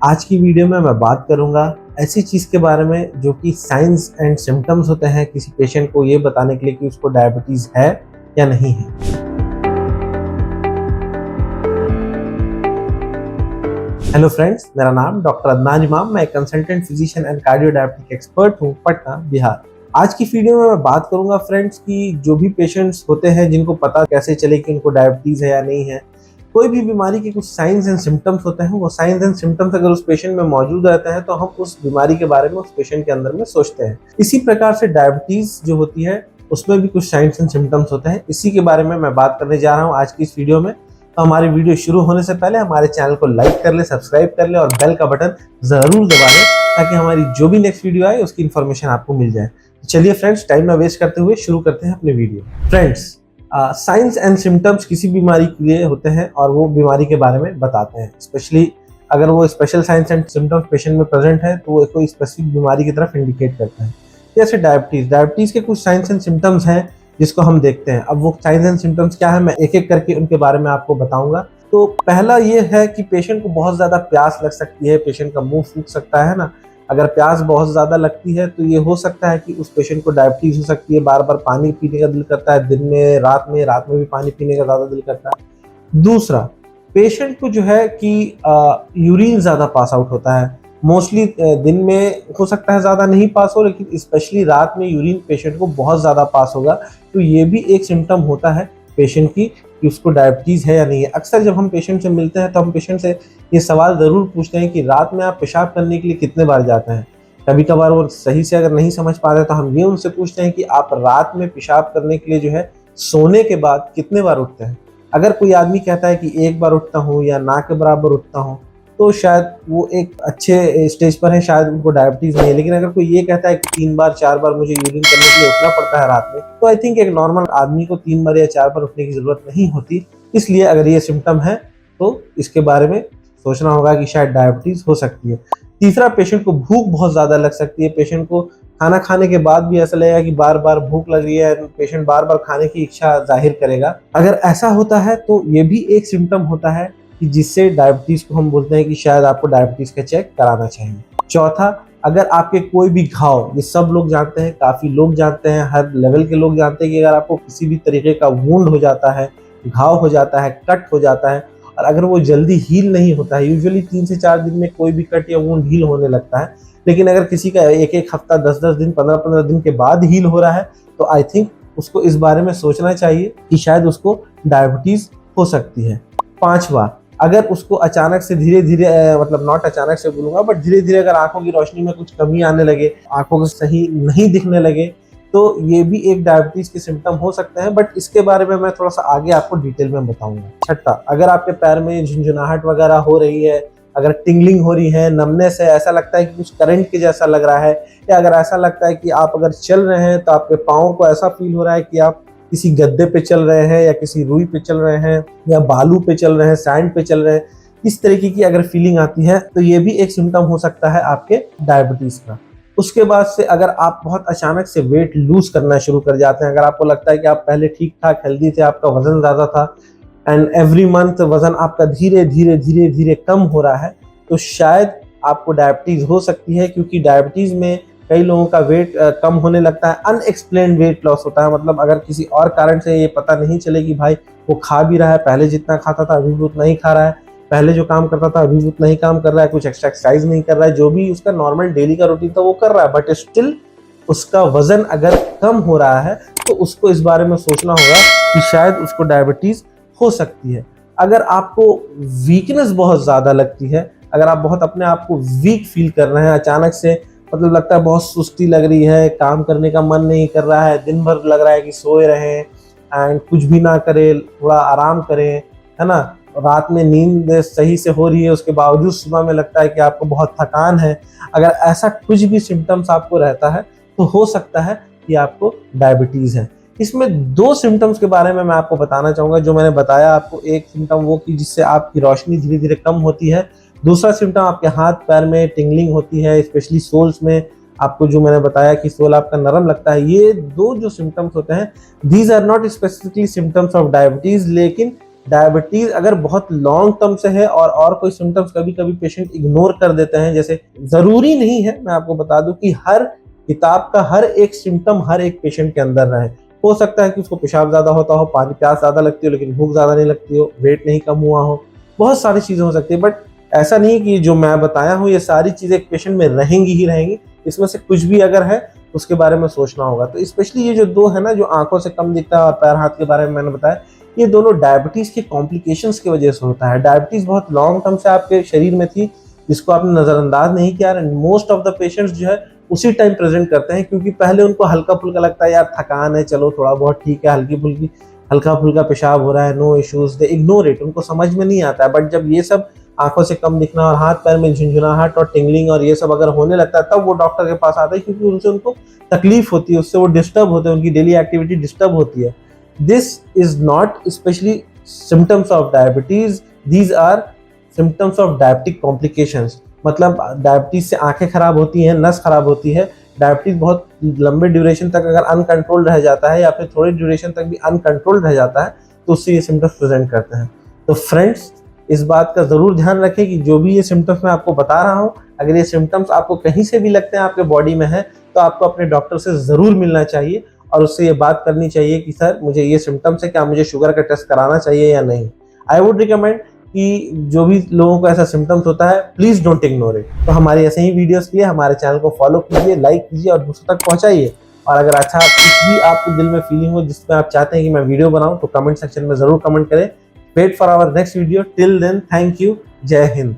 आज की वीडियो में मैं बात करूंगा ऐसी चीज़ के बारे में जो कि साइंस एंड सिम्टम्स होते हैं किसी पेशेंट को ये बताने के लिए कि उसको डायबिटीज़ है या नहीं है। हेलो फ्रेंड्स, मेरा नाम डॉक्टर अदनान इमाम, मैं consultant physician and cardio diabetic expert हूँ, पटना, बिहार। आज की वीडियो में मैं बात करूंगा फ्रेंड्स कि जो भी पेशेंट्स होते हैं जिनको पता कैसे चले कि उनको डायबिटीज़ है या नहीं है। कोई भी बीमारी के कुछ साइंस एंड सिम्टम्स होते हैं, वो साइंस एंड सिम्टम्स अगर उस पेशेंट में मौजूद रहते हैं तो हम उस बीमारी के बारे में उस पेशेंट के अंदर में सोचते हैं। इसी प्रकार से डायबिटीज जो होती है उसमें भी कुछ साइंस एंड सिम्टम्स होते हैं। इसी के बारे में मैं बात करने जा रहा हूँ आज की इस वीडियो में। तो हमारी वीडियो शुरू होने से पहले हमारे चैनल को लाइक कर ले, सब्सक्राइब कर ले और बेल का बटन जरूर दबा ले ताकि हमारी जो भी नेक्स्ट वीडियो आए उसकी इन्फॉर्मेशन आपको मिल जाए। तो चलिए फ्रेंड्स, टाइम ना वेस्ट करते हुए शुरू करते हैं अपनी video. Friends, science and symptoms किसी बीमारी के लिए होते हैं और वो बीमारी के बारे में बताते हैं। स्पेशली अगर वो special science and symptoms patient में प्रेजेंट है तो वो कोई स्पेसिफिक बीमारी की तरफ इंडिकेट करता है। जैसे डायबिटीज के कुछ साइंस एंड सिम्टम्स हैं जिसको हम देखते हैं। अब वो साइंस एंड सिम्टम्स क्या है, मैं एक एक करके उनके बारे में आपको बताऊंगा। तो पहला ये है कि पेशेंट को बहुत ज्यादा प्यास लग सकती है, पेशेंट का मुंह सूख सकता है ना। अगर प्यास बहुत ज़्यादा लगती है तो ये हो सकता है कि उस पेशेंट को डायबिटीज़ हो सकती है। बार बार पानी पीने का दिल करता है, दिन में रात में भी पानी पीने का ज़्यादा दिल करता है। दूसरा, पेशेंट को जो है कि यूरिन ज़्यादा पास आउट होता है। मोस्टली दिन में हो सकता है ज़्यादा नहीं पास हो, लेकिन स्पेशली रात में यूरिन पेशेंट को बहुत ज़्यादा पास होगा। तो ये भी एक सिम्टम होता है पेशेंट की कि उसको डायबिटीज़ है या नहीं है। अक्सर जब हम पेशेंट से मिलते हैं तो हम पेशेंट से ये सवाल ज़रूर पूछते हैं कि रात में आप पेशाब करने के लिए कितने बार जाते हैं। कभी कभार वो सही से अगर नहीं समझ पाते तो हम ये उनसे पूछते हैं कि आप रात में पेशाब करने के लिए जो है सोने के बाद कितने बार उठते हैं। अगर कोई आदमी कहता है कि एक बार उठता हूँ या ना के बराबर उठता हूँ तो शायद वो एक अच्छे स्टेज पर है, शायद उनको डायबिटीज़ नहीं है। लेकिन अगर कोई ये कहता है कि 3 बार 4 बार मुझे यूरिन करने के लिए उठना पड़ता है रात में, तो आई थिंक एक नॉर्मल आदमी को 3 बार या 4 बार उठने की ज़रूरत नहीं होती। इसलिए अगर ये सिम्टम है तो इसके बारे में सोचना होगा कि शायद डायबिटीज़ हो सकती है। तीसरा, पेशेंट को भूख बहुत ज़्यादा लग सकती है। पेशेंट को खाना खाने के बाद भी ऐसा लगेगा कि बार बार भूख लग रही है, पेशेंट बार बार खाने की इच्छा जाहिर करेगा। अगर ऐसा होता है तो ये भी एक सिम्टम होता है कि जिससे डायबिटीज़ को हम बोलते हैं कि शायद आपको डायबिटीज़ का चेक कराना चाहिए। चौथा, अगर आपके कोई भी घाव, ये सब लोग जानते हैं, काफ़ी लोग जानते हैं, हर लेवल के लोग जानते हैं कि अगर आपको किसी भी तरीके का वुंड हो जाता है, घाव हो जाता है, कट हो जाता है और अगर वो जल्दी हील नहीं होता है, यूजुअली 3 से 4 दिन में कोई भी कट या वुंड हील होने लगता है, लेकिन अगर किसी का एक हफ्ता, 10 दिन, 15 दिन के बाद हील हो रहा है तो आई थिंक उसको इस बारे में सोचना चाहिए कि शायद उसको डायबिटीज़ हो सकती है। पांचवा, अगर उसको अचानक से धीरे धीरे मतलब नॉट अचानक से बोलूंगा बट धीरे धीरे अगर आंखों की रोशनी में कुछ कमी आने लगे, आंखों को सही नहीं दिखने लगे, तो ये भी एक डायबिटीज के सिम्टम हो सकते हैं। बट इसके बारे में मैं थोड़ा सा आगे आपको डिटेल में बताऊंगा। छठा, अगर आपके पैर में झुंझुनाहट वगैरह हो रही है, अगर टिंगलिंग हो रही है, नमनेस है, ऐसा लगता है कि कुछ करंट के जैसा लग रहा है, या अगर ऐसा लगता है कि आप अगर चल रहे हैं तो आपके पाँव को ऐसा फील हो रहा है कि आप किसी गद्दे पे चल रहे हैं या किसी रुई पे चल रहे हैं या बालू पे चल रहे हैं, सैंड पे चल रहे हैं, इस तरीके की अगर फीलिंग आती है तो ये भी एक सिम्टम हो सकता है आपके डायबिटीज का। उसके बाद से अगर आप बहुत अचानक से वेट लूज करना शुरू कर जाते हैं, अगर आपको लगता है कि आप पहले ठीक ठाक हेल्दी थे, आपका वजन ज़्यादा था एंड एवरी मंथ वजन आपका धीरे धीरे धीरे धीरे कम हो रहा है, तो शायद आपको डायबिटीज़ हो सकती है। क्योंकि डायबिटीज़ में कई लोगों का वेट कम होने लगता है, अनएक्सप्लेन्ड वेट लॉस होता है। मतलब अगर किसी और कारण से ये पता नहीं चले कि भाई वो खा भी रहा है, पहले जितना खाता था अभी भी उतना ही खा रहा है, पहले जो काम करता था अभी भी उतना ही काम कर रहा है, कुछ एक्स्ट्रा एक्सरसाइज नहीं कर रहा है, जो भी उसका नॉर्मल डेली का रूटीन था वो कर रहा है, बट स्टिल उसका वजन अगर कम हो रहा है तो उसको इस बारे में सोचना होगा कि शायद उसको डायबिटीज़ हो सकती है। अगर आपको वीकनेस बहुत ज़्यादा लगती है, अगर आप बहुत अपने आप को वीक फील कर रहे हैं, अचानक से मतलब लगता है बहुत सुस्ती लग रही है, काम करने का मन नहीं कर रहा है, दिन भर लग रहा है कि सोए रहें एंड कुछ भी ना करें, थोड़ा आराम करें, है ना, रात में नींद सही से हो रही है उसके बावजूद सुबह में लगता है कि आपको बहुत थकान है, अगर ऐसा कुछ भी सिम्टम्स आपको रहता है तो हो सकता है कि आपको डायबिटीज़ है। इसमें 2 सिम्टम्स के बारे में मैं आपको बताना चाहूँगा जो मैंने बताया आपको। एक सिम्टम वो कि जिससे आपकी रोशनी धीरे धीरे कम होती है, दूसरा सिम्टम आपके हाथ पैर में टिंगलिंग होती है, स्पेशली सोल्स में आपको जो मैंने बताया कि सोल आपका नरम लगता है। ये 2 जो सिम्टम्स होते हैं, these are not specifically symptoms of diabetes, लेकिन डायबिटीज अगर बहुत लॉन्ग टर्म से है और कोई सिम्टम्स कभी कभी पेशेंट इग्नोर कर देते हैं, जैसे जरूरी नहीं है, मैं आपको बता दूं कि हर किताब का हर एक सिम्टम हर एक पेशेंट के अंदर रहे। हो सकता है कि उसको पेशाब ज्यादा होता हो, पानी प्यास ज्यादा लगती हो लेकिन भूख ज्यादा नहीं लगती हो, वेट नहीं कम हुआ हो, बहुत सारी चीजें हो सकती है। बट ऐसा नहीं कि जो मैं बताया हूँ ये सारी चीजें एक पेशेंट में रहेंगी ही रहेंगी। इसमें से कुछ भी अगर है उसके बारे में सोचना होगा। तो स्पेशली ये जो दो है ना, जो आंखों से कम दिखता है और पैर हाथ के बारे में मैंने बताया, ये दोनों डायबिटीज के कॉम्प्लिकेशंस की वजह से होता है। डायबिटीज बहुत लॉन्ग टर्म से आपके शरीर में थी, जिसको आपने नजरअंदाज नहीं किया। मोस्ट ऑफ द पेशेंट्स जो है उसी टाइम प्रेजेंट करते हैं, क्योंकि पहले उनको हल्का फुल्का लगता है, यार थकान है, चलो थोड़ा बहुत ठीक है, हल्का फुल्का पेशाब हो रहा है, no issues, they ignore it, उनको समझ में नहीं आता है। बट जब ये सब आंखों से कम दिखना और हाथ पैर में झुंझुनाहट और टिंगलिंग और ये सब अगर होने लगता है, तब वो डॉक्टर के पास आता है, क्योंकि उनसे उनको तकलीफ होती है, उससे वो डिस्टर्ब होते हैं, उनकी डेली एक्टिविटी डिस्टर्ब होती है। This is not specially symptoms of diabetes, these are symptoms of diabetic complications. मतलब डायबिटीज से आंखें खराब होती हैं, नस खराब होती है। डायबिटीज बहुत लंबे ड्यूरेशन तक अगर अनकंट्रोल्ड रह जाता है या फिर थोड़ी ड्यूरेशन तक भी अनकंट्रोल्ड रह जाता है, तो उससे ये सिम्टम्स प्रेजेंट करते हैं। तो फ्रेंड्स, इस बात का जरूर ध्यान रखें कि जो भी ये सिम्टम्स मैं आपको बता रहा हूँ, अगर ये सिम्टम्स आपको कहीं से भी लगते हैं आपके बॉडी में है, तो आपको अपने डॉक्टर से जरूर मिलना चाहिए और उससे ये बात करनी चाहिए कि सर मुझे ये सिम्टम्स है, क्या मुझे शुगर का टेस्ट कराना चाहिए या नहीं। आई वुड रिकमेंड कि जो भी लोगों को ऐसा सिम्टम्स होता है, प्लीज डोंट इग्नोर इट। तो हमारे ऐसे ही वीडियोस के लिए हमारे चैनल को फॉलो कीजिए, लाइक कीजिए और दूसरों तक पहुंचाइए। और अगर अच्छा कुछ भी आपके दिल में फीलिंग हो जिसमें आप चाहते हैं कि मैं वीडियो बनाऊं, तो कमेंट सेक्शन में जरूर कमेंट करें। Wait for our next video. Till then, thank you. जय हिंद।